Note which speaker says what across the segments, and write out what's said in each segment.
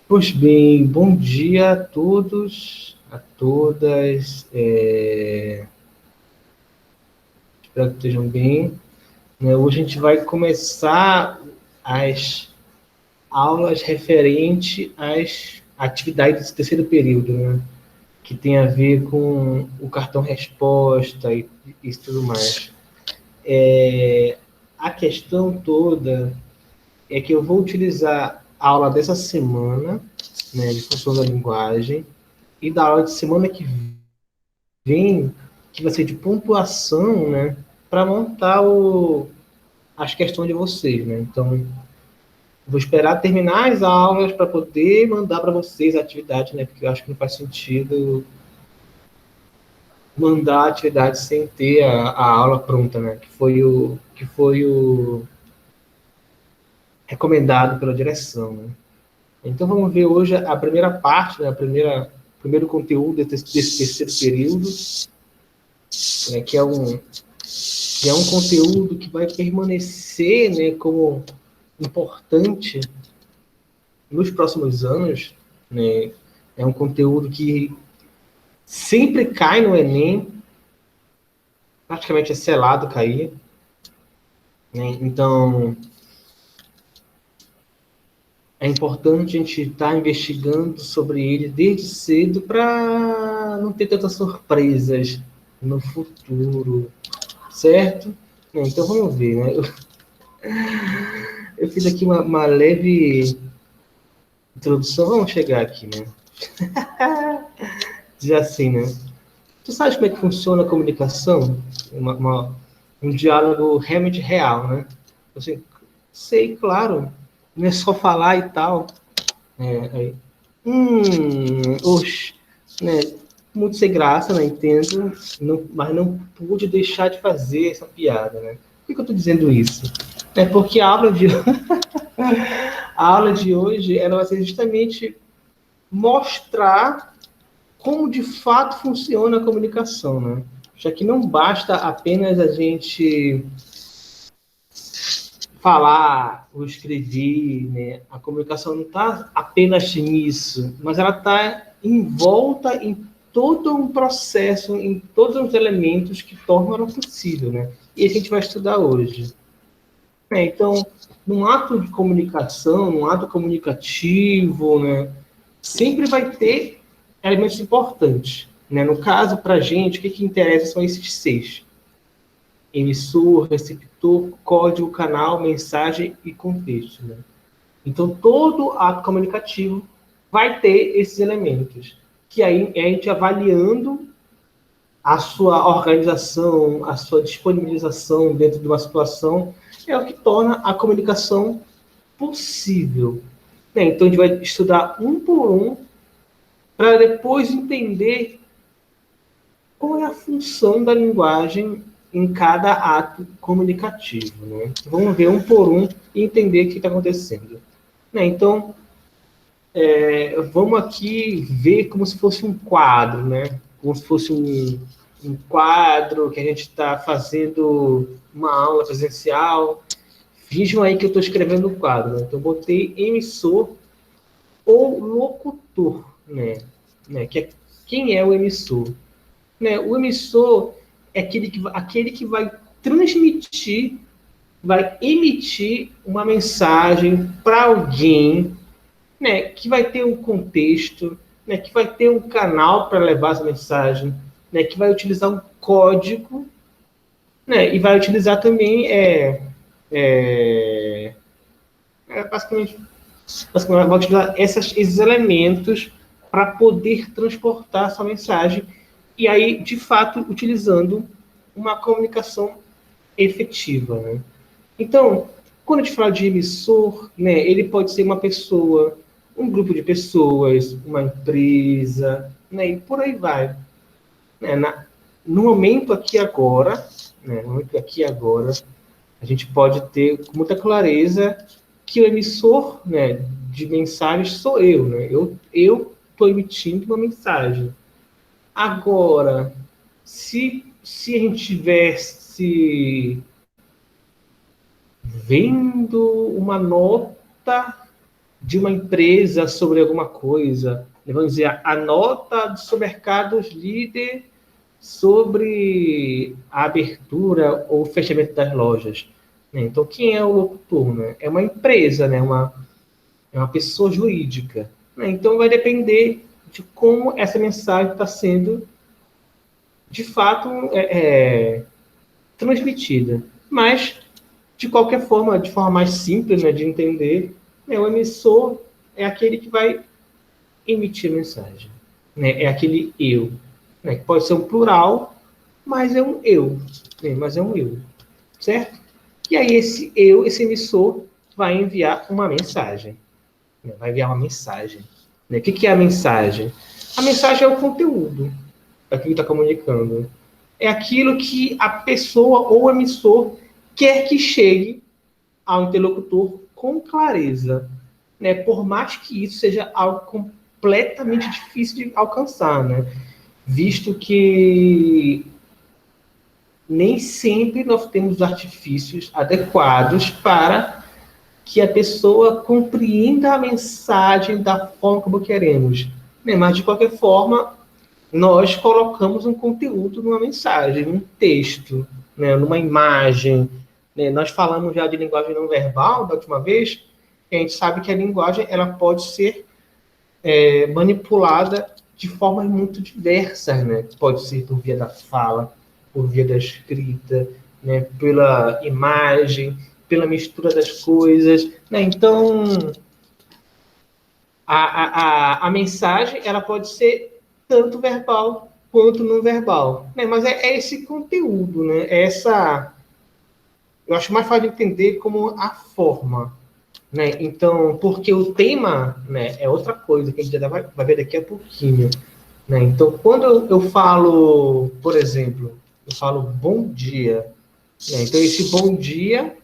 Speaker 1: Pois bem, bom dia a todos, a todas. Espero que estejam bem. Hoje a gente vai começar as aulas referente às atividades do terceiro período, né? Que tem a ver com o cartão resposta e isso tudo mais. A questão toda é que eu vou utilizar a aula dessa semana, né, de função da linguagem, e da aula de semana que vem, que vai ser de pontuação, né, para montar as questões de vocês, né? Então, vou esperar terminar as aulas para poder mandar para vocês a atividade, né? Porque eu acho que não faz sentido mandar a atividade sem ter a aula pronta, né? Que foi o recomendado pela direção, né? Então, vamos ver hoje a primeira parte, né? Primeiro conteúdo desse terceiro período, né? Que é um conteúdo que vai permanecer, né, como importante nos próximos anos, né? É um conteúdo que sempre cai no Enem, praticamente é selado cair, né? Então, é importante a gente estar investigando sobre ele desde cedo para não ter tantas surpresas no futuro, certo? Então, vamos ver, né? Eu fiz aqui uma leve introdução, vamos chegar aqui, né? Dizer assim, né? Tu sabes como é que funciona a comunicação? Um diálogo realmente real, né? Assim, sei, claro. Não é só falar e tal. Aí, oxe, né? Muito sem graça, né? Entendo. Não, mas não pude deixar de fazer essa piada, né? Por que eu estou dizendo isso? É porque a aula de hoje ela vai ser justamente mostrar como de fato funciona a comunicação, né? Já que não basta apenas a gente falar ou escrever, né? A comunicação não está apenas nisso, mas ela está envolta em todo um processo, em todos os elementos que tornam ela possível, né? E a gente vai estudar hoje. Então, num ato de comunicação, num ato comunicativo, né? Sempre vai ter elementos importantes. Né? No caso, para a gente, o que interessa são esses seis: emissor, receptor, código, canal, mensagem e contexto. Né? Então, todo ato comunicativo vai ter esses elementos, que aí é a gente avaliando a sua organização, a sua disponibilização dentro de uma situação, é o que torna a comunicação possível. Então, a gente vai estudar um por um para depois entender qual é a função da linguagem em cada ato comunicativo. Né? Vamos ver um por um e entender o que está acontecendo. Então, vamos aqui ver como se fosse um quadro, né? Como se fosse um quadro que a gente está fazendo uma aula presencial. Vejam aí que eu estou escrevendo o quadro. Né? Então, botei emissor ou locutor, né? Que é, quem é o emissor? Né? O emissor é aquele que vai transmitir, vai emitir uma mensagem para alguém, né? Que vai ter um contexto, né? Que vai ter um canal para levar essa mensagem, né? Que vai utilizar um código, né? E vai utilizar também basicamente vai utilizar esses elementos para poder transportar essa mensagem e aí, de fato, utilizando uma comunicação efetiva. Né? Então, quando a gente fala de emissor, né, ele pode ser uma pessoa, um grupo de pessoas, uma empresa, né, e por aí vai. Né? No momento aqui agora, a gente pode ter com muita clareza que o emissor, né, de mensagens sou eu, né? Eu estou emitindo uma mensagem. Agora, se a gente estivesse vendo uma nota, de uma empresa sobre alguma coisa, vamos dizer, a nota do supermercados líder sobre a abertura ou fechamento das lojas. Né? Então, quem é o locutor? Né? É uma empresa, né? É uma pessoa jurídica. Né? Então, vai depender de como essa mensagem está sendo, de fato, transmitida. Mas, de qualquer forma, de forma mais simples, né, de entender, né, o emissor é aquele que vai emitir a mensagem. Né? É aquele eu. Né? Que pode ser um plural, mas é um eu. Né? Mas é um eu. Certo? E aí esse eu, esse emissor, vai enviar uma mensagem. Né? Vai enviar uma mensagem. Né? O que é a mensagem? A mensagem é o conteúdo daquilo que está comunicando. É aquilo que a pessoa ou o emissor quer que chegue ao interlocutor com clareza. Né? Por mais que isso seja algo completamente difícil de alcançar, né? Visto que nem sempre nós temos artifícios adequados para que a pessoa compreenda a mensagem da forma como queremos. Né? Mas, de qualquer forma, nós colocamos um conteúdo numa mensagem, num texto, né? Numa imagem. Né? Nós falamos já de linguagem não verbal da última vez, que a gente sabe que a linguagem ela pode ser manipulada de formas muito diversas, né? Pode ser por via da fala, por via da escrita, né? Pela imagem, pela mistura das coisas, né? Então, a mensagem ela pode ser tanto verbal quanto não verbal, né? Mas é esse conteúdo, né? Eu acho mais fácil de entender como a forma, né? Então, porque o tema, né, é outra coisa que a gente já vai ver daqui a pouquinho, né? Então, quando eu falo, por exemplo, eu falo bom dia, né? Então esse bom dia,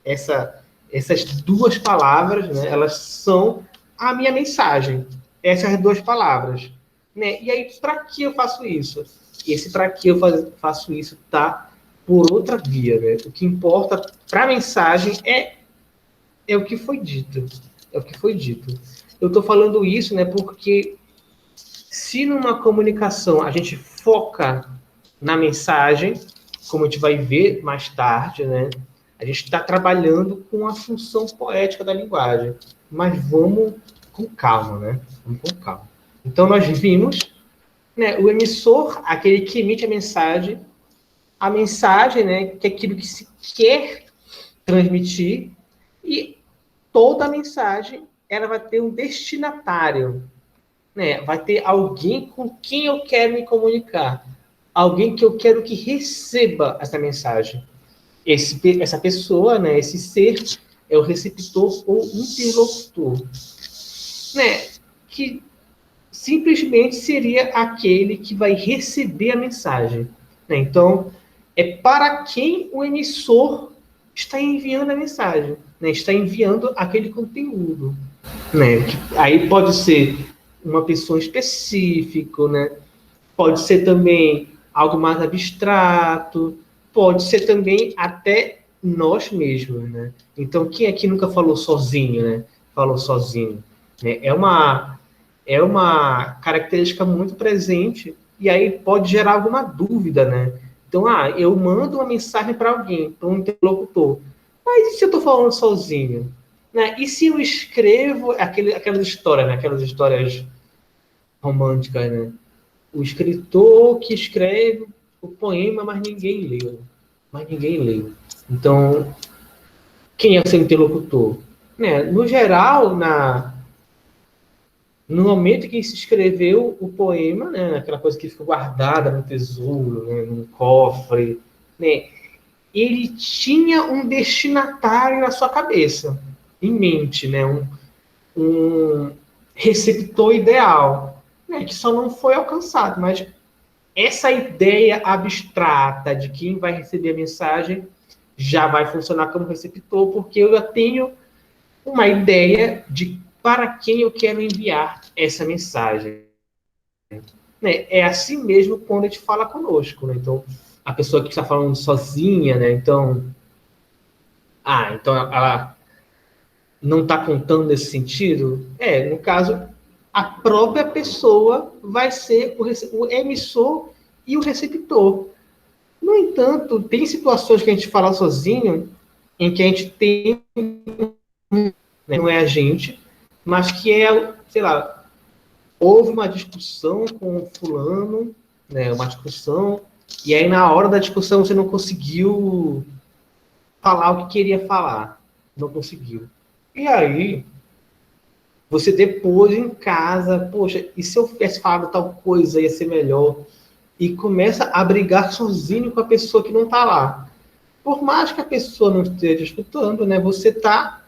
Speaker 1: essas duas palavras, né, elas são a minha mensagem, essas duas palavras, né? E aí, para que eu faço isso? Esse para que eu faço isso tá por outra via, né? O que importa para a mensagem é o que foi dito. É o que foi dito. Eu estou falando isso, né, porque se numa comunicação a gente foca na mensagem, como a gente vai ver mais tarde, né, a gente está trabalhando com a função poética da linguagem. Mas vamos com calma, né? Vamos com calma. Então, nós vimos, né, o emissor, aquele que emite a mensagem, né, que é aquilo que se quer transmitir, e toda a mensagem ela vai ter um destinatário, né? Vai ter alguém com quem eu quero me comunicar, alguém que eu quero que receba essa mensagem. Essa pessoa, né? Esse ser é o receptor ou interlocutor, né? Que simplesmente seria aquele que vai receber a mensagem. Né? Então, é para quem o emissor está enviando a mensagem, né? Está enviando aquele conteúdo. Né? Aí pode ser uma pessoa específica, né? Pode ser também algo mais abstrato, pode ser também até nós mesmos, né? Então, quem aqui nunca falou sozinho, né? Falou sozinho, né? É uma característica muito presente e aí pode gerar alguma dúvida, né? Então, eu mando uma mensagem para alguém, para um interlocutor, mas e se eu estou falando sozinho? Né? E se eu escrevo aquelas histórias, né? Aquelas histórias românticas, né? O escritor que escreve o poema, mas ninguém leu. Mas ninguém leu. Então, quem é o seu interlocutor? Né? No geral, no momento que se escreveu o poema, né? Aquela coisa que fica guardada no tesouro, né? Num cofre, né? Ele tinha um destinatário na sua cabeça, em mente, né? Um receptor ideal, né? Que só não foi alcançado, mas essa ideia abstrata de quem vai receber a mensagem já vai funcionar como receptor, porque eu já tenho uma ideia de para quem eu quero enviar essa mensagem. Né? É assim mesmo quando a gente fala conosco. Né? Então, a pessoa que está falando sozinha, né? Então ela não está contando nesse sentido? No caso, a própria pessoa vai ser o emissor e o receptor. No entanto, tem situações que a gente fala sozinho, em que a gente tem, né, não é a gente, mas que é, sei lá, houve uma discussão com o fulano, né, uma discussão, e aí na hora da discussão você não conseguiu falar o que queria falar. Não conseguiu. E aí, você depois em casa, poxa, e se eu tivesse falado tal coisa, ia ser melhor? E começa a brigar sozinho com a pessoa que não está lá. Por mais que a pessoa não esteja escutando, né, você está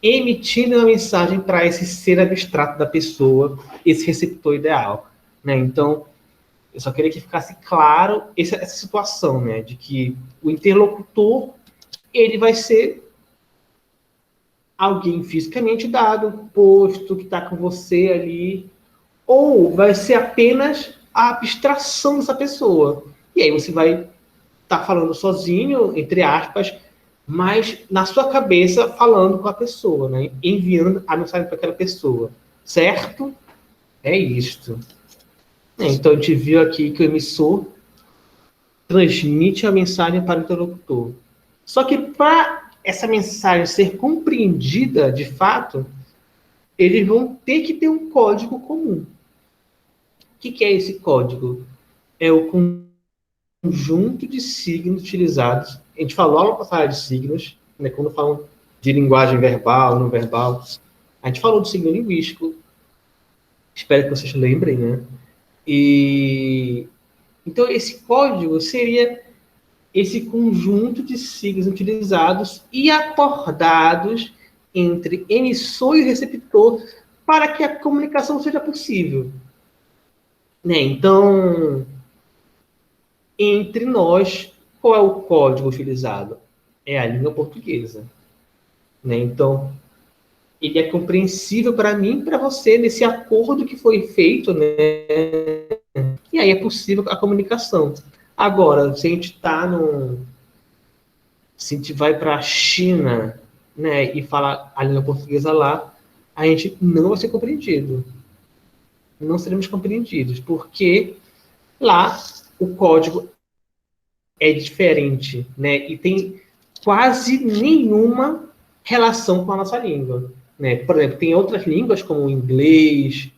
Speaker 1: emitindo uma mensagem para esse ser abstrato da pessoa, esse receptor ideal. Né? Então, eu só queria que ficasse claro essa situação, né, de que o interlocutor ele vai ser alguém fisicamente dado, posto, que está com você ali, ou vai ser apenas a abstração dessa pessoa. E aí você vai estar falando sozinho, entre aspas, mas na sua cabeça falando com a pessoa, né? Enviando a mensagem para aquela pessoa. Certo? É isto. Então a gente viu aqui que o emissor transmite a mensagem para o interlocutor. Só que para essa mensagem ser compreendida de fato, eles vão ter que ter um código comum. O que é esse código? É o conjunto de signos utilizados. A gente falou aula passada de signos, né, quando falam de linguagem verbal, não verbal. A gente falou do signo linguístico. Espero que vocês lembrem, né? E então esse código seria esse conjunto de signos utilizados e acordados entre emissor e receptor para que a comunicação seja possível. Né? Então, entre nós, qual é o código utilizado? É a língua portuguesa. Né? Então, ele é compreensível para mim e para você nesse acordo que foi feito, né? E aí é possível a comunicação. Agora, se a gente está no... Se a gente vai para a China, né, e fala a língua portuguesa lá, a gente não vai ser compreendido. Não seremos compreendidos, porque lá o código é diferente, né? E tem quase nenhuma relação com a nossa língua, né? Por exemplo, tem outras línguas como o inglês,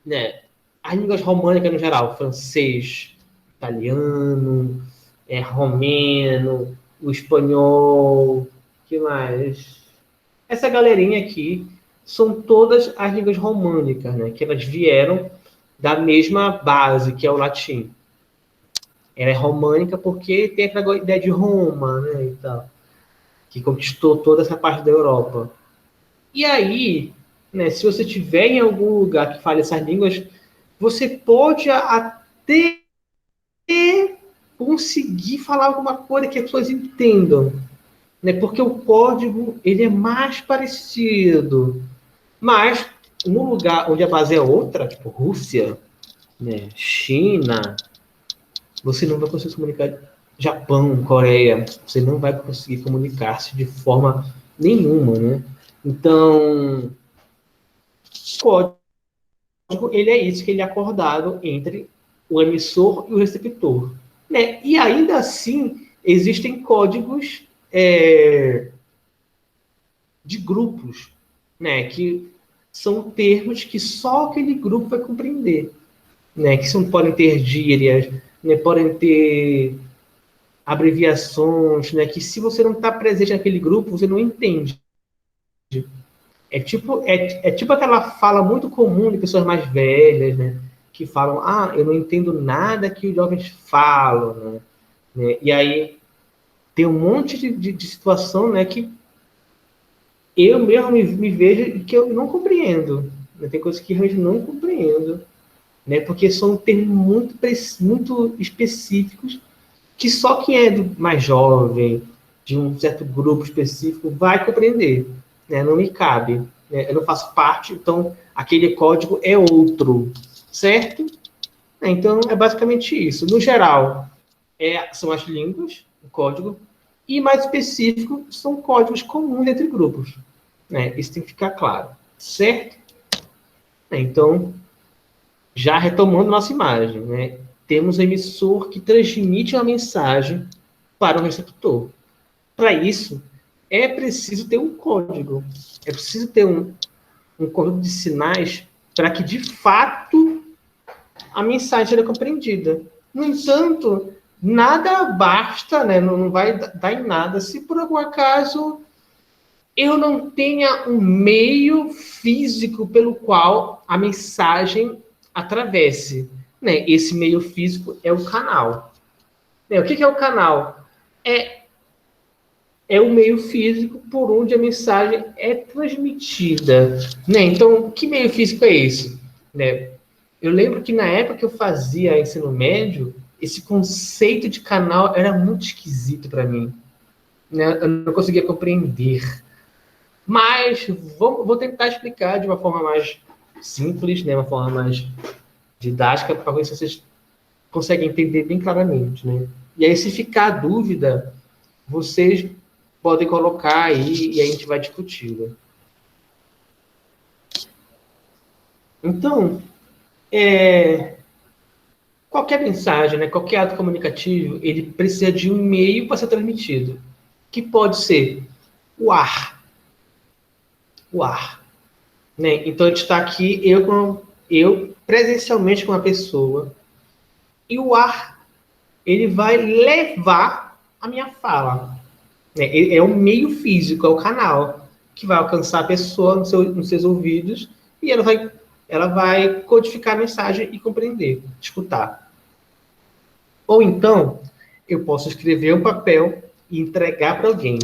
Speaker 1: né? As línguas românicas no geral, francês, italiano, romeno, o espanhol, que mais? Essa galerinha aqui são todas as línguas românicas, né? Que elas vieram da mesma base, que é o latim. Ela é românica porque tem aquela ideia de Roma, né, e tal, que conquistou toda essa parte da Europa. E aí, né, se você tiver em algum lugar que fale essas línguas, você pode até conseguir falar alguma coisa que as pessoas entendam, né, porque o código ele é mais parecido. Mas, no lugar onde a base é outra, tipo Rússia, né, China, você não vai conseguir se comunicar. Japão, Coreia, você não vai conseguir comunicar-se de forma nenhuma, né? Então, o código, ele é isso, que ele é acordado entre o emissor e o receptor. Né? E ainda assim, existem códigos de grupos, né? Que são termos que só aquele grupo vai compreender. Né? Que não podem ter gírias, né? Podem ter abreviações, né? Que se você não está presente naquele grupo, você não entende. É tipo aquela fala muito comum de pessoas mais velhas, né? Que falam, eu não entendo nada que os jovens falam, né? E aí tem um monte de situação, né? Que eu mesmo me vejo e que eu não compreendo. Né? Tem coisas que realmente não compreendo, né? Porque são termos muito específicos que só quem é mais jovem, de um certo grupo específico, vai compreender. Né? Não me cabe. Né? Eu não faço parte, então aquele código é outro. Certo? Então, é basicamente isso. No geral, são as línguas, o código, e mais específico, são códigos comuns entre grupos. né? Isso tem que ficar claro, certo? Então, já retomando nossa imagem, né? Temos um emissor que transmite uma mensagem para o receptor. Para isso, é preciso ter um código, é preciso ter um conjunto de sinais para que, de fato, a mensagem seja compreendida. No entanto, nada basta, né? Não vai dar em nada se por algum acaso eu não tenha um meio físico pelo qual a mensagem atravesse. Né? Esse meio físico é o canal. Né? O que é o canal? É o meio físico por onde a mensagem é transmitida. Né? Então, que meio físico é esse? Né? Eu lembro que na época que eu fazia ensino médio, esse conceito de canal era muito esquisito para mim. Né? Eu não conseguia compreender. Mas vou tentar explicar de uma forma mais simples, né? Uma forma mais didática, para ver se vocês conseguem entender bem claramente. Né? E aí, se ficar dúvida, vocês podem colocar aí e a gente vai discutir. Então, qualquer mensagem, né, qualquer ato comunicativo, ele precisa de um meio para ser transmitido, que pode ser o ar. O ar. Né? Então, a gente está aqui, eu presencialmente com uma pessoa, e o ar, ele vai levar a minha fala. Né? É um meio físico, é o canal, que vai alcançar a pessoa nos seus ouvidos, e ela vai codificar a mensagem e compreender, escutar. Ou então, eu posso escrever um papel e entregar para alguém.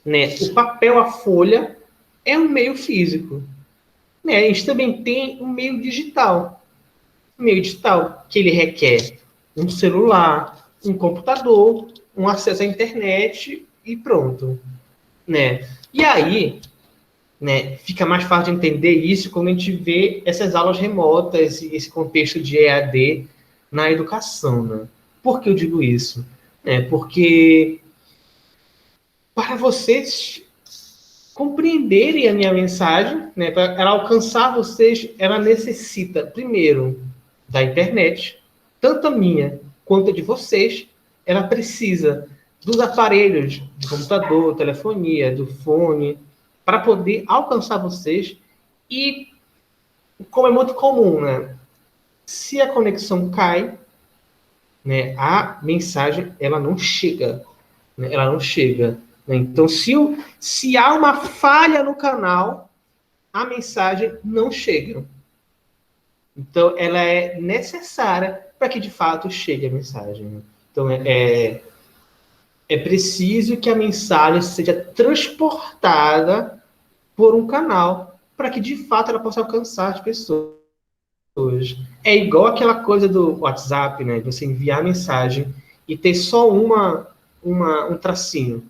Speaker 1: Né? O papel, a folha, é um meio físico. Né? A gente também tem um meio digital. Um meio digital, que ele requer um celular, um computador, um acesso à internet e pronto. Né? E aí, né, fica mais fácil de entender isso quando a gente vê essas aulas remotas e esse contexto de EAD na educação. Né? Por que eu digo isso? Porque para vocês compreenderem a minha mensagem, né, para ela alcançar vocês, ela necessita, primeiro, da internet, tanto a minha quanto a de vocês, ela precisa dos aparelhos de computador, telefonia, do fone, para poder alcançar vocês. E, como é muito comum, né, se a conexão cai, né, a mensagem ela não chega. Né, ela não chega. Né? Então, se há uma falha no canal, a mensagem não chega. Então, ela é necessária para que, de fato, chegue a mensagem. Né? Então, é preciso que a mensagem seja transportada por um canal para que, de fato, ela possa alcançar as pessoas. É igual aquela coisa do WhatsApp, né? De você enviar a mensagem e ter só um tracinho.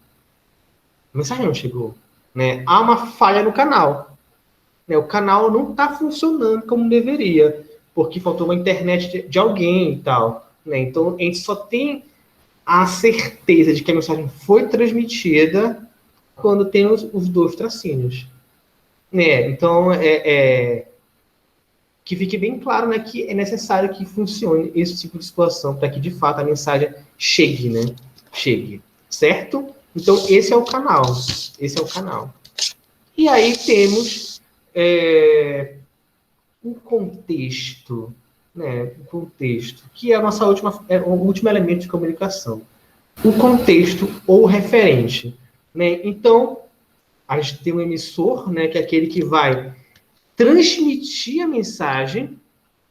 Speaker 1: A mensagem não chegou. Né? Há uma falha no canal. Né? O canal não está funcionando como deveria, porque faltou uma internet de alguém e tal. Né? Então, a gente só tem a certeza de que a mensagem foi transmitida quando tem os dois tracinhos. Né? Então, que fique bem claro, né, que é necessário que funcione esse tipo de situação para que, de fato, a mensagem chegue, né? Chegue. Certo? Então, esse é o canal. Esse é o canal. E aí temos o contexto, né? O contexto, que é a nossa o último elemento de comunicação. O contexto ou referente. Né? Então, a gente tem um emissor, né, que é aquele que vai transmitir a mensagem,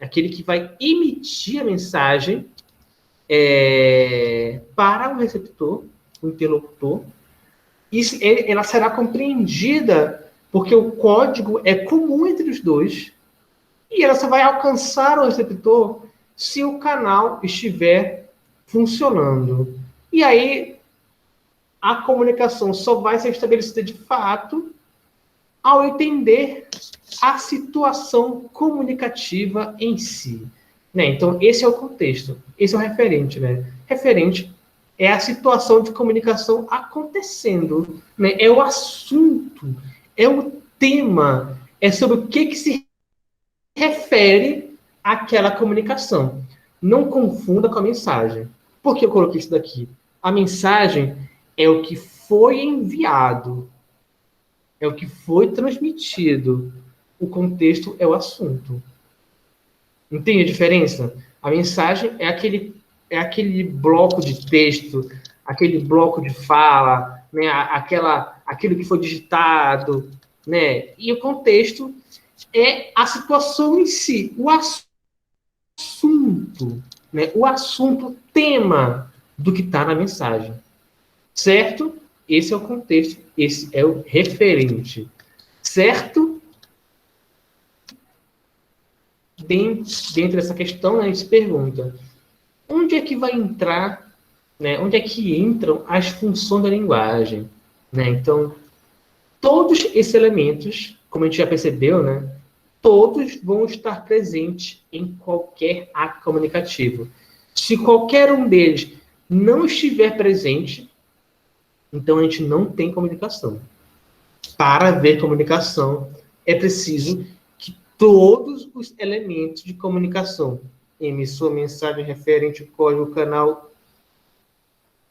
Speaker 1: aquele que vai emitir a mensagem para o receptor, o interlocutor, e ela será compreendida porque o código é comum entre os dois e ela só vai alcançar o receptor se o canal estiver funcionando. E aí a comunicação só vai ser estabelecida de fato ao entender a situação comunicativa em si. Né? Então, esse é o contexto, esse é o referente. Né? Referente é a situação de comunicação acontecendo, né? É o assunto, é o tema é sobre o que se refere àquela comunicação. Não confunda com a mensagem. Por que eu coloquei isso daqui? A mensagem é o que foi enviado, é o que foi transmitido. O contexto é o assunto. Entende a diferença? A mensagem é aquele bloco de texto, aquele bloco de fala, né? Aquilo que foi digitado, né? E o contexto é a situação em si, o assunto, né? O assunto, tema do que está na mensagem. Certo? Esse é o contexto, esse é o referente. Certo? Dentro dessa questão, né, a gente se pergunta, onde é que vai entrar, né, onde é que entram as funções da linguagem? Né? Então, todos esses elementos, como a gente já percebeu, né, todos vão estar presentes em qualquer ato comunicativo. Se qualquer um deles não estiver presente, então a gente não tem comunicação. Para haver comunicação, é preciso que todos os elementos de comunicação, emissor, mensagem, referente, código, canal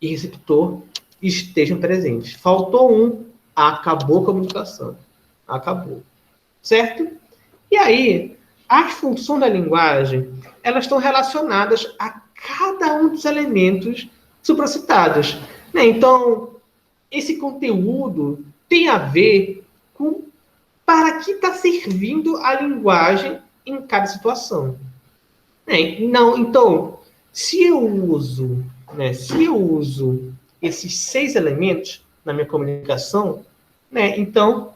Speaker 1: e receptor, estejam presentes. Faltou um, acabou a comunicação. Acabou. Certo? E aí, as funções da linguagem, elas estão relacionadas a cada um dos elementos supracitados. Né? Então, esse conteúdo tem a ver com para que está servindo a linguagem em cada situação. Não, então, se eu uso esses 6 elementos na minha comunicação, né, então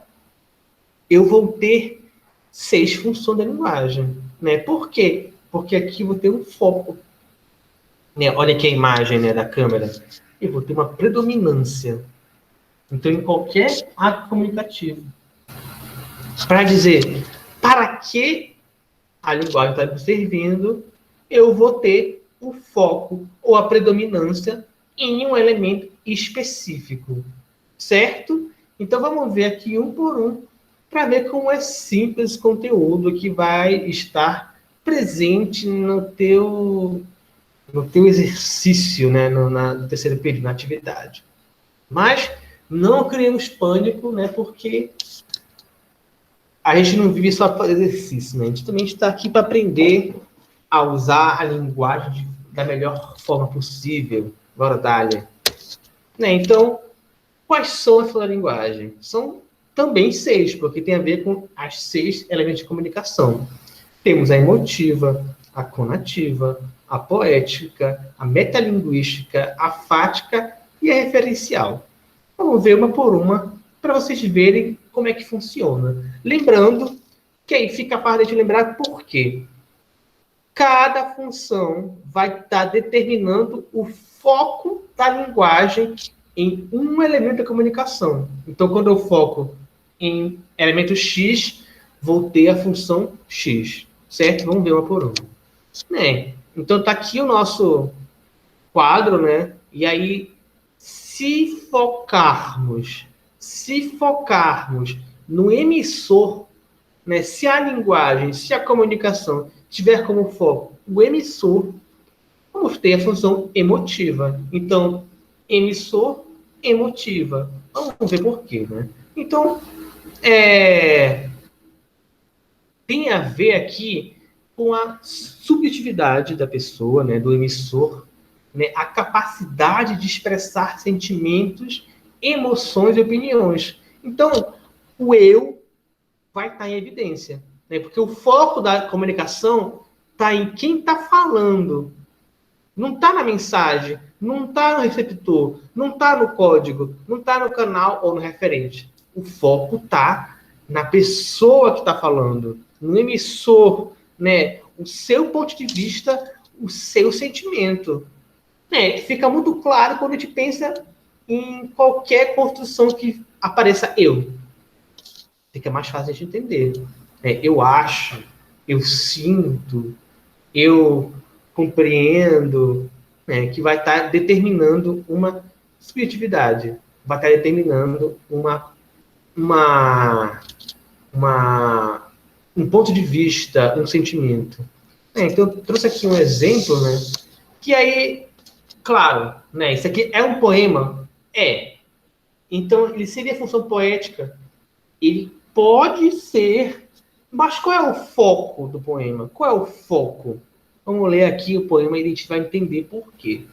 Speaker 1: eu vou ter 6 funções da linguagem. Né? Por quê? Porque aqui eu vou ter um foco. Né? Olha aqui a imagem, né, da câmera. Eu vou ter uma predominância. Então, em qualquer ato comunicativo, para dizer para que a linguagem está me servindo, eu vou ter o foco ou a predominância em um elemento específico. Certo? Então, vamos ver aqui um por um, para ver como é simples esse conteúdo que vai estar presente no teu exercício, né, no terceiro período, na atividade. Mas não criemos pânico, né, porque a gente não vive só para exercício, né? A gente também está aqui para aprender a usar a linguagem da melhor forma possível. Bora, Dália. Né? Então, quais são as da linguagem? São também 6, porque tem a ver com as 6 elementos de comunicação. Temos a emotiva, a conativa, a poética, a metalinguística, a fática e a referencial. Vamos ver uma por uma para vocês verem como é que funciona. Lembrando que aí fica a parte de lembrar por quê. Cada função vai estar determinando o foco da linguagem em um elemento da comunicação. Então, quando eu foco em elemento X, vou ter a função X. Certo? Vamos ver uma por uma. Né? Então, está aqui o nosso quadro, né? E aí, se focarmos no emissor, né? Se a linguagem, se a comunicação tiver como foco o emissor, vamos ter a função emotiva. Então, emissor, emotiva. Vamos ver por quê, né? Então, tem a ver aqui com a subjetividade da pessoa, né, do emissor, né, a capacidade de expressar sentimentos, emoções e opiniões. Então, o eu vai estar em evidência, né, porque o foco da comunicação está em quem está falando. Não está na mensagem, não está no receptor, não está no código, não está no canal ou no referente. O foco está na pessoa que está falando, no emissor, né? O seu ponto de vista, o seu sentimento. Né? Fica muito claro quando a gente pensa em qualquer construção que apareça eu. Fica mais fácil de entender. Eu acho, eu sinto, eu compreendo, né, que vai estar determinando uma subjetividade, vai estar determinando uma um ponto de vista, um sentimento. Então, eu trouxe aqui um exemplo, né? Que aí, claro, né? Isso aqui é um poema? É. Então, ele seria função poética? Ele pode ser, mas qual é o foco do poema? Qual é o foco? Vamos ler aqui o poema e a gente vai entender por quê.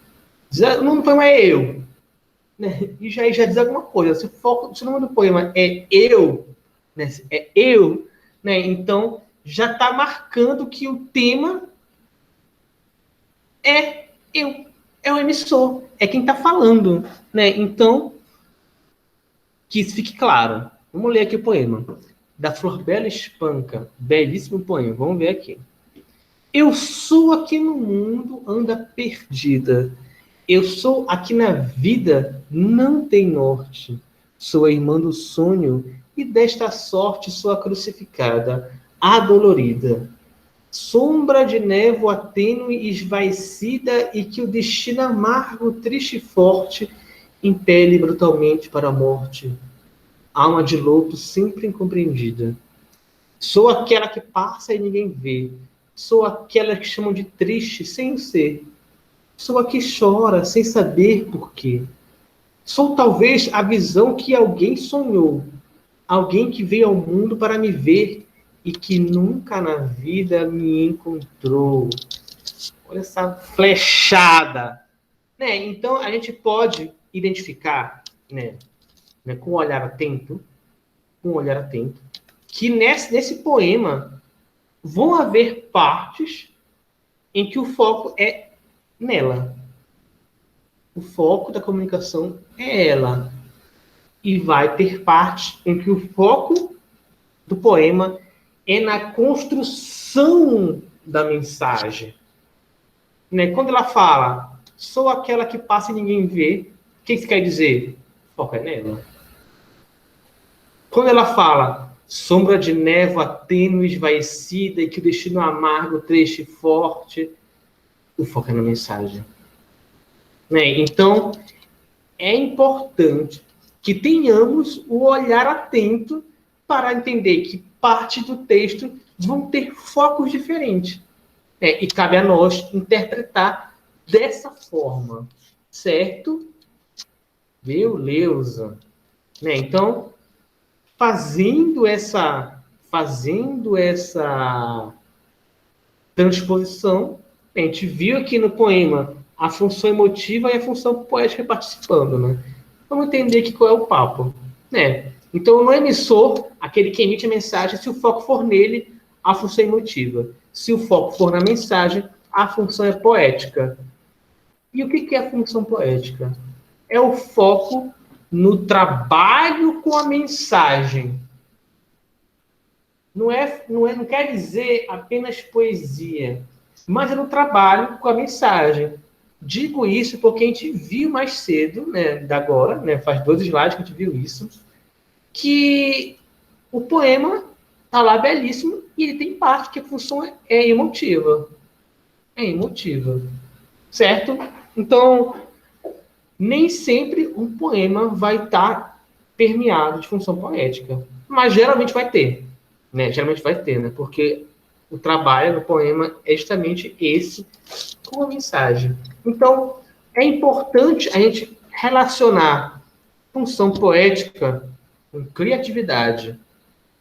Speaker 1: O nome do poema é Eu, né? E já diz alguma coisa. Se o nome do poema é Eu, né? É Eu, né? Então já está marcando que o tema é eu, é o emissor, é quem está falando, né? Então, que isso fique claro. Vamos ler aqui o poema. Da Flor Bela Espanca, belíssimo poema. Vamos ver aqui. Eu sou aqui no mundo, anda perdida. Eu sou aqui na vida, não tem norte. Sou a irmã do sonho, e desta sorte sou a crucificada, adolorida. Sombra de névoa tênue esvaecida, e que o destino amargo, triste e forte impele brutalmente para a morte. Alma de lobo sempre incompreendida. Sou aquela que passa e ninguém vê. Sou aquela que chamam de triste sem ser. Sou a que chora sem saber por quê. Sou talvez a visão que alguém sonhou. Alguém que veio ao mundo para me ver e que nunca na vida me encontrou. Olha essa flechada. Né? Então, a gente pode identificar, né, com um olhar atento, que nesse poema vão haver partes em que o foco é nela. O foco da comunicação é ela. E vai ter partes em que o foco do poema é na construção da mensagem. Né? Quando ela fala, sou aquela que passa e ninguém vê, o que isso quer dizer? O foco é nela. Quando ela fala, sombra de névoa tênue, esvaecida, e que o destino amargo, triste e forte, o foco é na mensagem. Né? Então, é importante que tenhamos o olhar atento para entender que parte do texto vão ter focos diferentes. E cabe a nós interpretar dessa forma. Certo? Viu, Leusa? Né? Então, fazendo essa transposição, a gente viu aqui no poema a função emotiva e a função poética participando, né? Vamos entender aqui qual é o papo, né? Então, no emissor, aquele que emite a mensagem, se o foco for nele, a função é emotiva. Se o foco for na mensagem, a função é poética. E o que é a função poética? É o foco no trabalho com a mensagem. Não quer dizer apenas poesia, mas é no trabalho com a mensagem. Digo isso porque a gente viu mais cedo, né, agora, né, faz 2 slides que a gente viu isso, que o poema está lá belíssimo e ele tem parte que a função é emotiva. É emotiva. Certo? Então, nem sempre um poema vai estar permeado de função poética, mas geralmente vai ter. Né? Geralmente vai ter, né? Porque o trabalho no poema é justamente esse com a mensagem. Então, é importante a gente relacionar função poética com criatividade.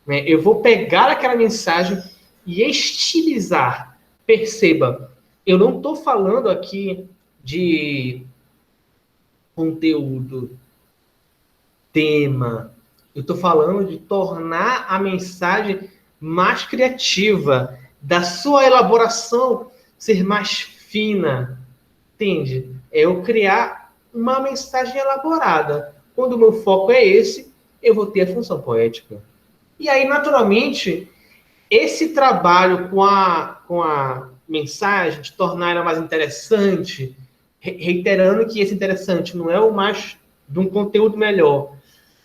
Speaker 1: Né? Eu vou pegar aquela mensagem e estilizar. Perceba, eu não estou falando aqui de conteúdo, tema. Eu estou falando de tornar a mensagem mais criativa, da sua elaboração ser mais fina. Entende? É eu criar uma mensagem elaborada. Quando o meu foco é esse, eu vou ter a função poética. E aí, naturalmente, esse trabalho com a mensagem, de tornar ela mais interessante, reiterando que esse interessante não é o mais de um conteúdo melhor,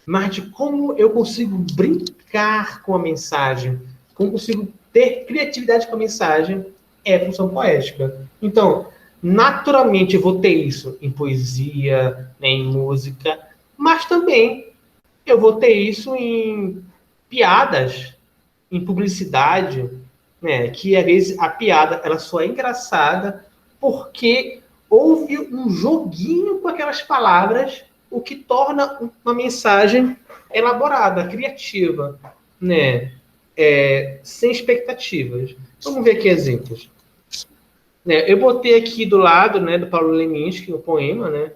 Speaker 1: mas de como eu consigo brincar com a mensagem, como consigo ter criatividade com a mensagem, é função poética. Então, naturalmente, eu vou ter isso em poesia, né, em música, mas também eu vou ter isso em piadas, em publicidade, né, que às vezes a piada ela só é engraçada porque houve um joguinho com aquelas palavras, o que torna uma mensagem elaborada, criativa, né? Sem expectativas. Vamos ver aqui exemplos. Né, eu botei aqui do lado, né, do Paulo Leminski, o poema, né,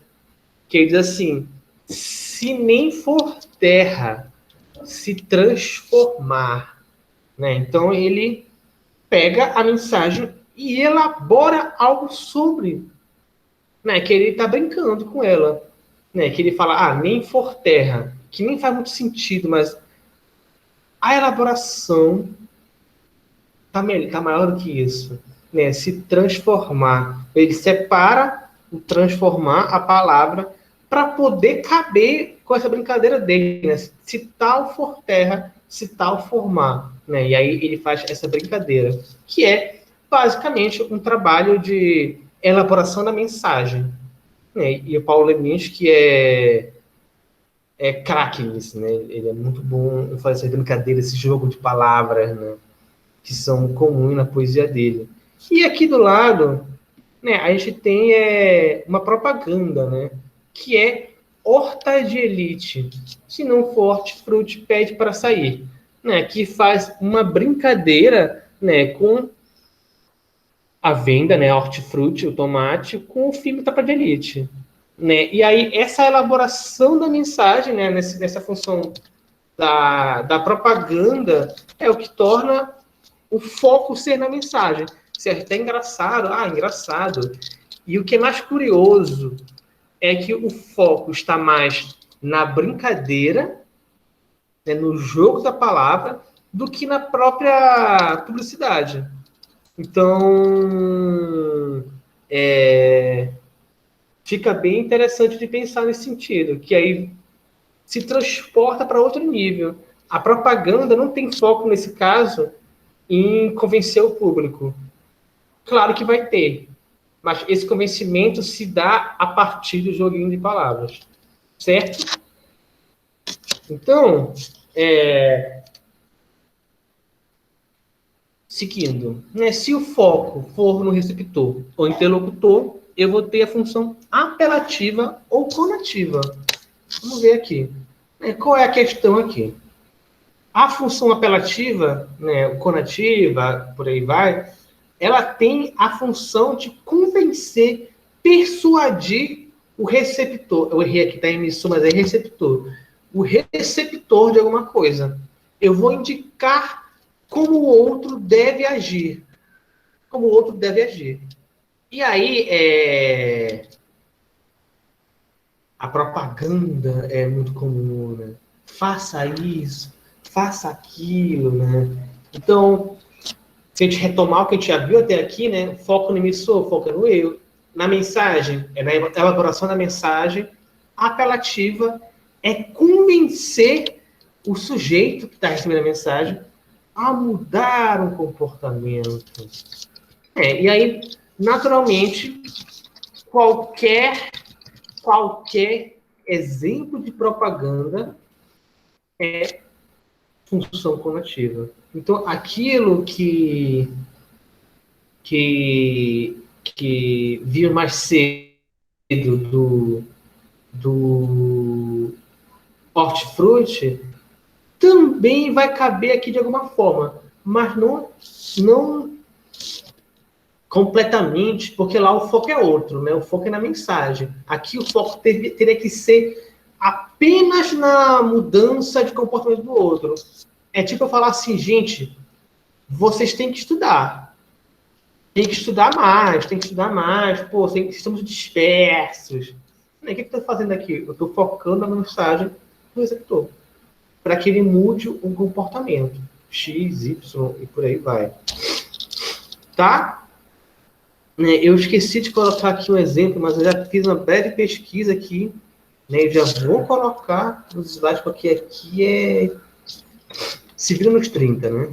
Speaker 1: que ele diz assim: se nem for terra se transformar, né? Então ele pega a mensagem e elabora algo sobre, né, que ele está brincando com ela, né, que ele fala, nem for terra, que nem faz muito sentido, mas a elaboração tá maior do que isso, né, se transformar. Ele separa o transformar, a palavra, para poder caber com essa brincadeira dele, né, se tal for terra, se tal formar, né, e aí ele faz essa brincadeira, que é basicamente um trabalho de elaboração da mensagem, né, e o Paulo Leminski é craque nisso, né, ele é muito bom em fazer brincadeira, esse jogo de palavras, né, que são comuns na poesia dele. E aqui do lado, né, a gente tem uma propaganda, né, que é horta de elite. Se não for hortifruti, pede para sair. Né, que faz uma brincadeira, né, com a venda, né, hortifruti, o tomate, com o filme Tropa de Elite. Né? E aí, essa elaboração da mensagem, né, nessa função da propaganda, é o que torna o foco ser na mensagem. Se é até engraçado, engraçado. E o que é mais curioso é que o foco está mais na brincadeira, né, no jogo da palavra, do que na própria publicidade. Então, fica bem interessante de pensar nesse sentido, que aí se transporta para outro nível. A propaganda não tem foco, nesse caso, em convencer o público. Claro que vai ter, mas esse convencimento se dá a partir do joguinho de palavras, certo? Então, seguindo, né, se o foco for no receptor ou interlocutor, eu vou ter a função apelativa ou conativa. Vamos ver aqui. Qual é a questão aqui? A função apelativa, né, conativa, por aí vai, ela tem a função de convencer, persuadir o receptor. Eu errei aqui, tá emissor, mas é receptor. O receptor de alguma coisa. Eu vou indicar como o outro deve agir. Como o outro deve agir. E aí, a propaganda é muito comum, né? Faça isso, faça aquilo, né? Então, se a gente retomar o que a gente já viu até aqui, né? Foco no emissor, foco no eu. Na mensagem, na elaboração da mensagem, a apelativa é convencer o sujeito que está recebendo a mensagem a mudar um comportamento. E aí, naturalmente, qualquer exemplo de propaganda é função conativa. Então, aquilo que viu mais cedo do hortifruti também vai caber aqui de alguma forma, mas não completamente, porque lá o foco é outro, né? O foco é na mensagem. Aqui o foco teria que ser apenas na mudança de comportamento do outro. É tipo eu falar assim, gente, vocês têm que estudar. Tem que estudar mais. Pô, estamos dispersos. O que eu estou fazendo aqui? Eu estou focando a mensagem do receptor. Para que ele mude um comportamento. X, Y e por aí vai. Tá? Eu esqueci de colocar aqui um exemplo, mas eu já fiz uma breve pesquisa aqui. Né? Eu já vou colocar nos slides, porque aqui se vira nos 30, né?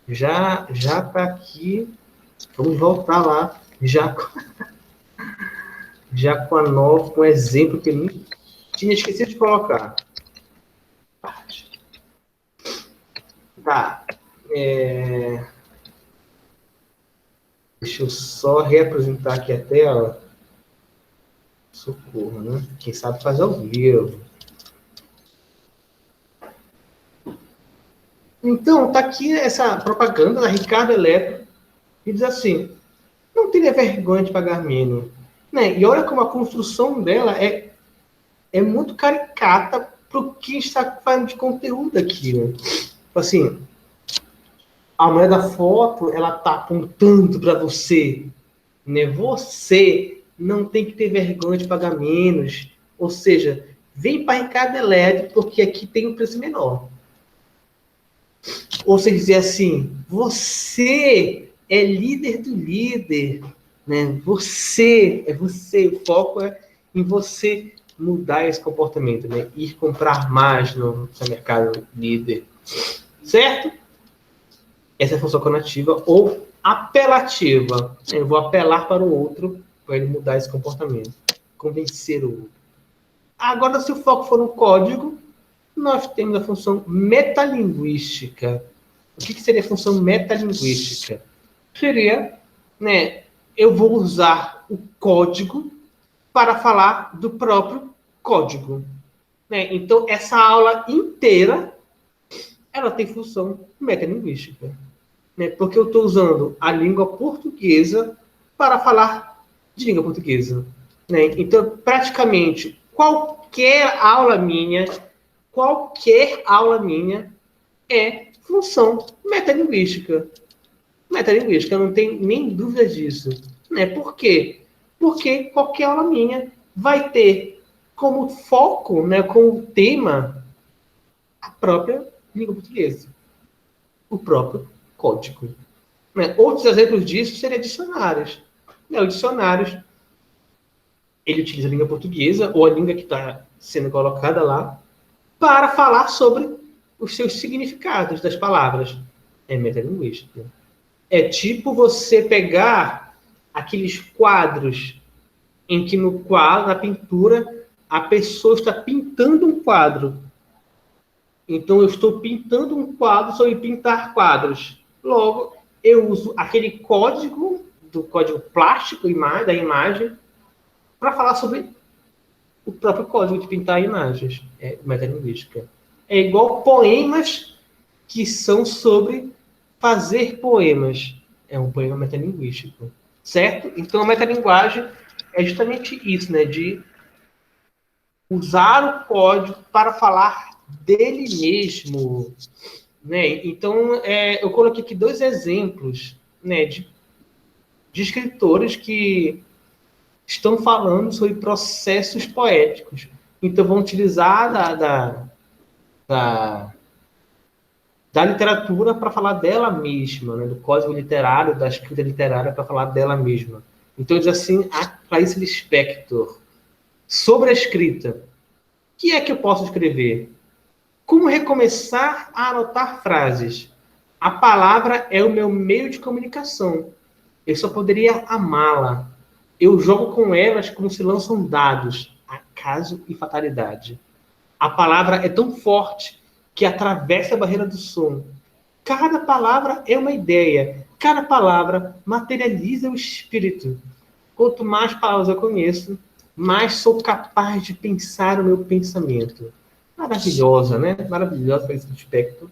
Speaker 1: Já está aqui. Vamos voltar lá. Já com a nova, com um exemplo que eu tinha esquecido de colocar. Tá. É, deixa eu só reapresentar aqui a tela. Socorro, né? Quem sabe faz ao vivo. Então, tá aqui essa propaganda da Ricardo Eletro, que diz assim: não teria vergonha de pagar menos. Né? E olha como a construção dela é muito caricata para o que está fazendo de conteúdo aqui. Né? Assim, a mulher da foto, ela tá apontando para você. Né? Você não tem que ter vergonha de pagar menos. Ou seja, vem para Ricardo Eletro, porque aqui tem um preço menor. Ou você dizer assim, você é líder do líder, né? Você, o foco é em você mudar esse comportamento, né? Ir comprar mais no seu mercado líder, certo? Essa é a função conativa ou apelativa. Eu vou apelar para o outro para ele mudar esse comportamento, convencer o outro. Agora, se o foco for no código, nós temos a função metalinguística. O que seria a função metalinguística? Seria, né, eu vou usar o código para falar do próprio código. Né? Então, essa aula inteira, ela tem função metalinguística. Né? Porque eu estou usando a língua portuguesa para falar de língua portuguesa. Né? Então, praticamente, qualquer aula minha é função metalinguística. Metalinguística, eu não tenho nem dúvida disso. Né? Por quê? Porque qualquer aula minha vai ter como foco, né, como tema, a própria língua portuguesa. O próprio código. Né? Outros exemplos disso seriam dicionários. Né? Os dicionários, ele utiliza a língua portuguesa, ou a língua que está sendo colocada lá, para falar sobre os seus significados das palavras. É metalinguística. É tipo você pegar aqueles quadros em que no quadro, na pintura, a pessoa está pintando um quadro. Então, eu estou pintando um quadro sobre pintar quadros. Logo, eu uso aquele código, do código plástico da imagem, para falar sobre o próprio código de pintar imagens. É metalinguística. É igual poemas que são sobre fazer poemas. É um poema metalinguístico. Certo? Então, a metalinguagem é justamente isso, né? De usar o código para falar dele mesmo. Né? Então, eu coloquei aqui 2 exemplos, né, de escritores que estão falando sobre processos poéticos. Então, vão utilizar da, da literatura para falar dela mesma, né? Do código literário, da escrita literária para falar dela mesma. Então, diz assim, a Clarice Lispector, sobre a escrita. O que é que eu posso escrever? Como recomeçar a anotar frases? A palavra é o meu meio de comunicação. Eu só poderia amá-la. Eu jogo com elas como se lançam dados, acaso e fatalidade. A palavra é tão forte que atravessa a barreira do som. Cada palavra é uma ideia. Cada palavra materializa o espírito. Quanto mais palavras eu conheço, mais sou capaz de pensar o meu pensamento. Maravilhosa, né? Maravilhosa para esse aspecto.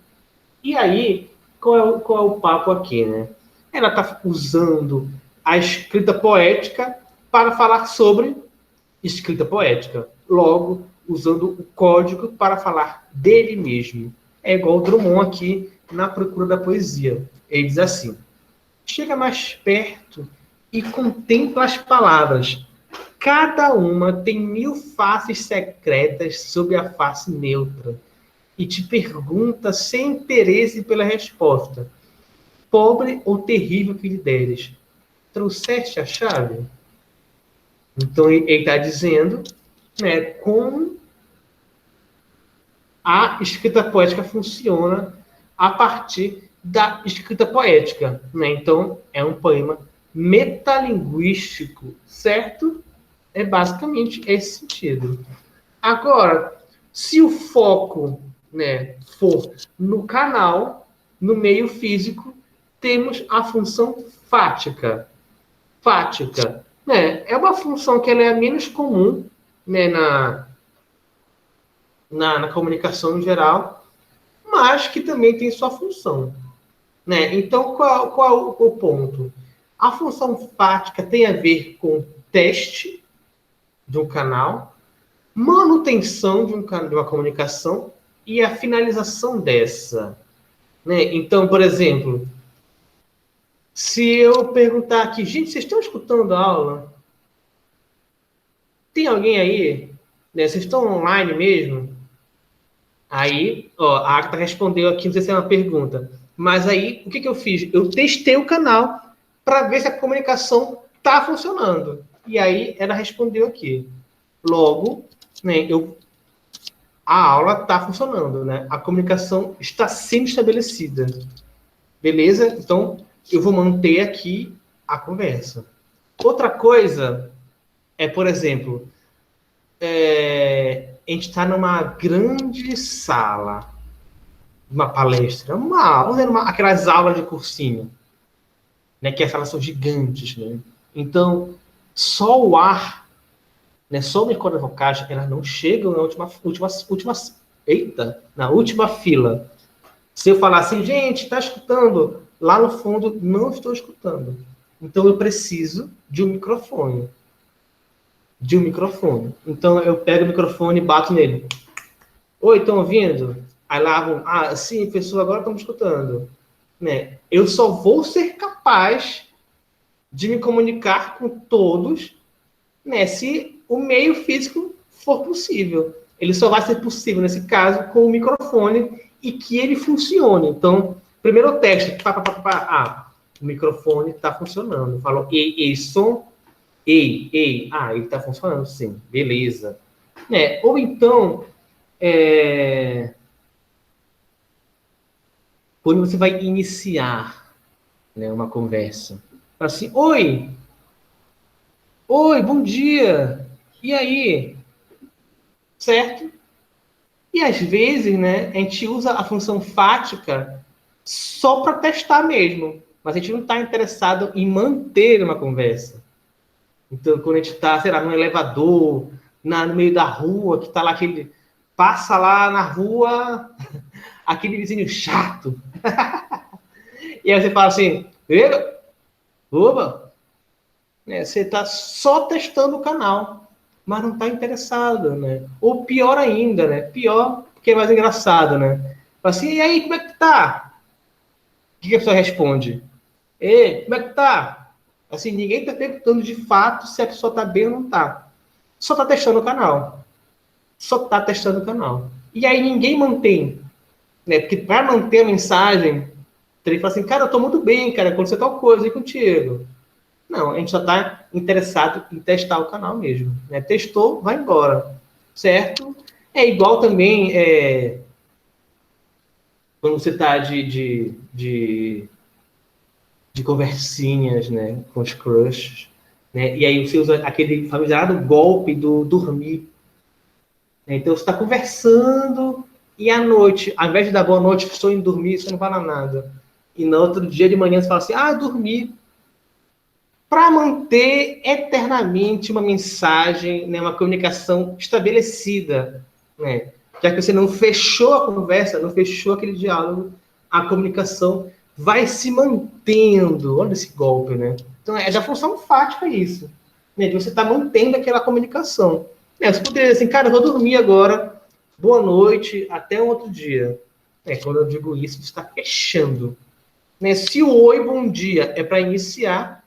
Speaker 1: E aí, qual é o papo aqui, né? Ela está usando a escrita poética para falar sobre escrita poética. Logo, usando o código para falar dele mesmo. É igual o Drummond aqui na Procura da Poesia. Ele diz assim: chega mais perto e contempla as palavras. Cada uma tem 1000 faces secretas sob a face neutra e te pergunta sem interesse pela resposta. Pobre ou terrível que lhe deres, trouxeste a chave? Então, ele está dizendo, né, como a escrita poética funciona a partir da escrita poética. Né? Então, é um poema metalinguístico, certo? É basicamente esse sentido. Agora, se o foco, né, for no canal, no meio físico, temos a função fática. Fática, né? É uma função que ela é menos comum, né, na comunicação em geral, mas que também tem sua função, né? Então, qual o ponto? A função fática tem a ver com teste de um canal, manutenção de uma comunicação e a finalização dessa, né? Então, por exemplo, se eu perguntar aqui, gente, vocês estão escutando a aula? Tem alguém aí? Né? Vocês estão online mesmo? Aí, ó, a Agatha respondeu aqui, não sei se é uma pergunta, mas aí, o que eu fiz? Eu testei o canal para ver se a comunicação está funcionando. E aí, ela respondeu aqui. Logo, né, a aula está funcionando, né? A comunicação está sendo estabelecida. Beleza? Então, eu vou manter aqui a conversa. Outra coisa é, por exemplo, a gente está numa grande sala, uma palestra, aquelas aulas de cursinho, né? Que as salas são gigantes, né? Então, só o ar, né? Só o microfone vocais, elas não chegam na na última fila. Se eu falar assim, gente, está escutando? Lá no fundo, não estou escutando. Então, eu preciso de um microfone. Então, eu pego o microfone e bato nele. Oi, estão ouvindo? Aí lá vão, sim, pessoal, agora estamos escutando. Né? Eu só vou ser capaz de me comunicar com todos, né, se o meio físico for possível. Ele só vai ser possível, nesse caso, com o microfone e que ele funcione. Então, primeiro teste. O microfone está funcionando. Falou, ei, som. Ei. Ele está funcionando, sim. Beleza. Né? Ou então, quando você vai iniciar, né, uma conversa. Fala assim, oi, bom dia. E aí? Certo? E às vezes, né, a gente usa a função fática só para testar mesmo. Mas a gente não está interessado em manter uma conversa. Então, quando a gente está, sei lá, num elevador, no meio da rua, que está lá aquele... Passa lá na rua aquele vizinho chato. E aí você fala assim, opa, né, você está só testando o canal, mas não está interessado, né? Ou pior ainda, né? Pior, porque é mais engraçado, né? Fala assim, e aí, como é que tá? O que a pessoa responde? Ei, como é que tá? Assim, ninguém está perguntando de fato se a pessoa está bem ou não está. Só está testando o canal. E aí ninguém mantém, né? Porque para manter a mensagem, ele fala assim, cara, eu estou muito bem, cara, aconteceu tal coisa aí contigo. Não, a gente só está interessado em testar o canal mesmo. Né? Testou, vai embora. Certo? É igual também quando você está de conversinhas, né, com os crushes, né? E aí você usa aquele famigerado golpe do dormir. Né? Então você está conversando e à noite, ao invés de dar boa noite, estou indo dormir, você não fala nada. E no outro dia de manhã você fala assim, dormi. Para manter eternamente uma mensagem, né, uma comunicação estabelecida, né? Já que você não fechou a conversa, não fechou aquele diálogo, a comunicação vai se mantendo. Olha esse golpe, né? Então, é da função fática isso, né? De você estar mantendo aquela comunicação. Né? Você poderia dizer assim, cara, eu vou dormir agora, boa noite, até um outro dia. Quando eu digo isso, você está fechando. Né? Se o oi, bom dia é para iniciar,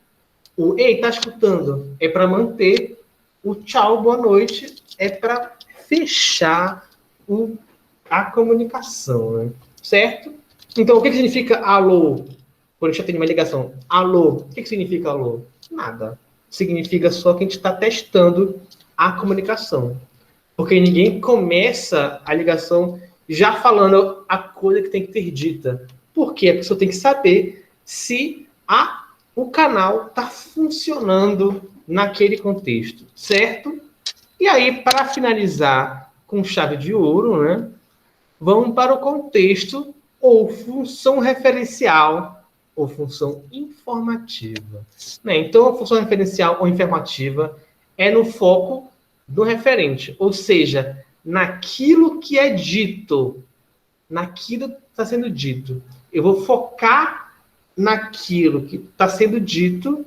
Speaker 1: o ei, tá escutando? É para manter. O tchau, boa noite é para fechar a comunicação, né? Certo? Então, o que significa alô? Quando a gente tem uma ligação. Alô. O que significa alô? Nada. Significa só que a gente está testando a comunicação. Porque ninguém começa a ligação já falando a coisa que tem que ter dita. Porque a pessoa tem que saber se o canal está funcionando naquele contexto, certo? E aí, para finalizar com chave de ouro, né, vamos para o contexto ou função referencial, ou função informativa. Né? Então, a função referencial ou informativa é no foco do referente, ou seja, naquilo que é dito, naquilo que está sendo dito. Eu vou focar naquilo que está sendo dito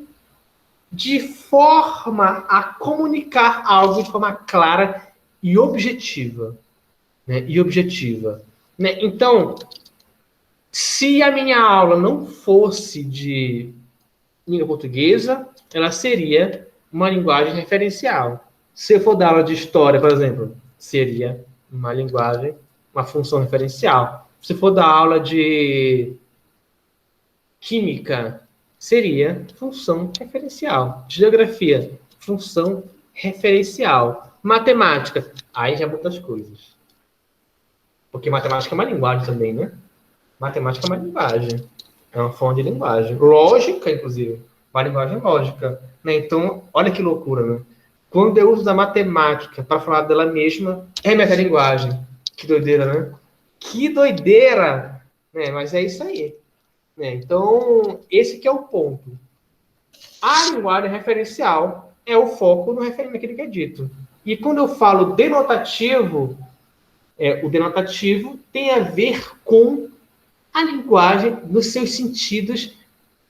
Speaker 1: de forma a comunicar algo de forma clara e objetiva. Né? Né? Então, se a minha aula não fosse de língua portuguesa, ela seria uma linguagem referencial. Se eu for dar aula de história, por exemplo, seria uma linguagem, uma função referencial. Se for dar aula de química, seria função referencial. Geografia, função referencial. Matemática, aí já muitas coisas. Porque matemática é uma linguagem também, né? Matemática é uma linguagem. É uma forma de linguagem. Lógica, inclusive. Uma linguagem lógica. Né? Então, olha que loucura, né? Quando eu uso da matemática para falar dela mesma, é metalinguagem. Que doideira, né? Que doideira! Né? Mas é isso aí. Né? Então, esse que é o ponto. A linguagem referencial é o foco no referente àquilo que é dito. E quando eu falo denotativo, o denotativo tem a ver com a linguagem nos seus sentidos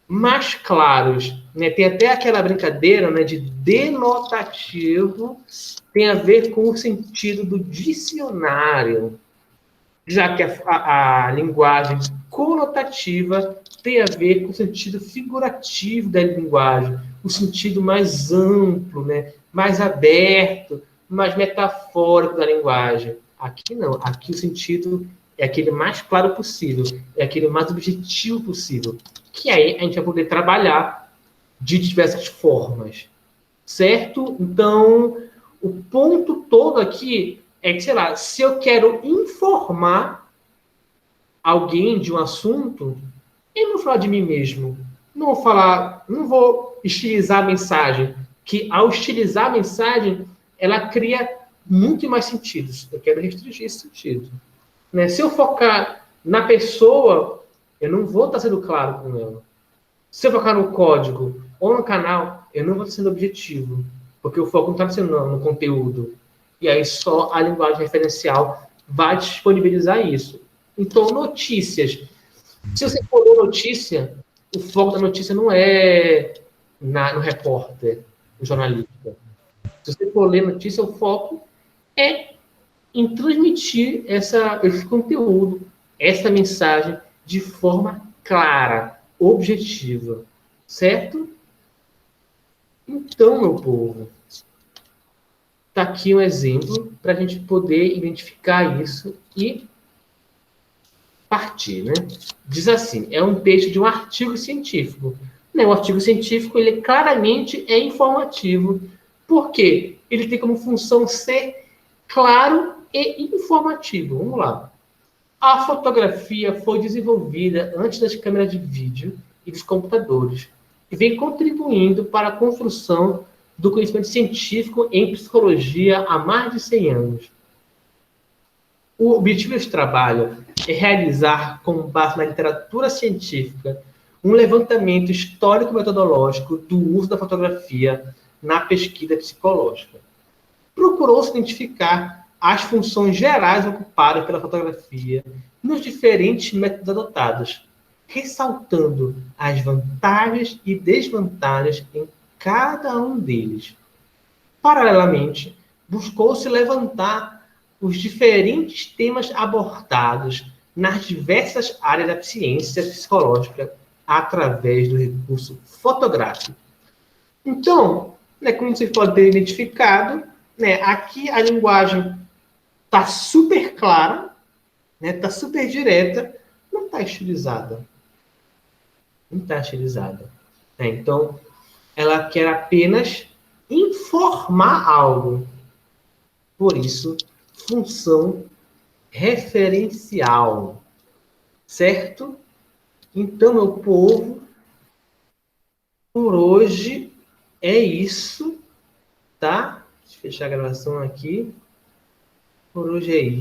Speaker 1: mais claros. Né? Tem até aquela brincadeira, né, de denotativo, tem a ver com o sentido do dicionário, já que a linguagem conotativa tem a ver com o sentido figurativo da linguagem, o sentido mais amplo, né, mais aberto, mais metafórico da linguagem. Aqui não, aqui o sentido é aquele mais claro possível, é aquele mais objetivo possível, que aí a gente vai poder trabalhar de diversas formas, certo? Então, o ponto todo aqui é que, sei lá, se eu quero informar alguém de um assunto, eu não vou falar de mim mesmo, não vou estilizar a mensagem, que ao estilizar a mensagem, ela cria muito mais sentidos. Eu quero restringir esse sentido. Né? Se eu focar na pessoa, eu não vou estar sendo claro com ela. Se eu focar no código ou no canal, eu não vou estar sendo objetivo, porque o foco não está sendo no conteúdo. E aí só a linguagem referencial vai disponibilizar isso. Então, notícias. Se você for ler notícia, o foco da notícia não é no repórter, no jornalista. Se você for ler notícia, o foco é em transmitir esse conteúdo, essa mensagem de forma clara, objetiva. Certo? Então, meu povo, está aqui um exemplo para a gente poder identificar isso e partir, né? Diz assim, é um texto de um artigo científico. Né? O artigo científico, ele claramente é informativo. Por quê? Ele tem como função ser claro e informativo. Vamos lá. A fotografia foi desenvolvida antes das câmeras de vídeo e dos computadores e vem contribuindo para a construção do conhecimento científico em psicologia há mais de 100 anos. O objetivo deste trabalho é realizar, com base na literatura científica, um levantamento histórico-metodológico do uso da fotografia na pesquisa psicológica. Procurou-se identificar as funções gerais ocupadas pela fotografia nos diferentes métodos adotados, ressaltando as vantagens e desvantagens em cada um deles. Paralelamente, buscou-se levantar os diferentes temas abordados nas diversas áreas da ciência psicológica através do recurso fotográfico. Então, né, como vocês podem ter identificado, né, aqui a linguagem está super clara, né, está super direta, não está estilizada. Não está estilizada. Né? Então, ela quer apenas informar algo. Por isso, função referencial. Certo? Então, meu povo, por hoje é isso, tá? Deixa eu fechar a gravação aqui. Por hoje é isso.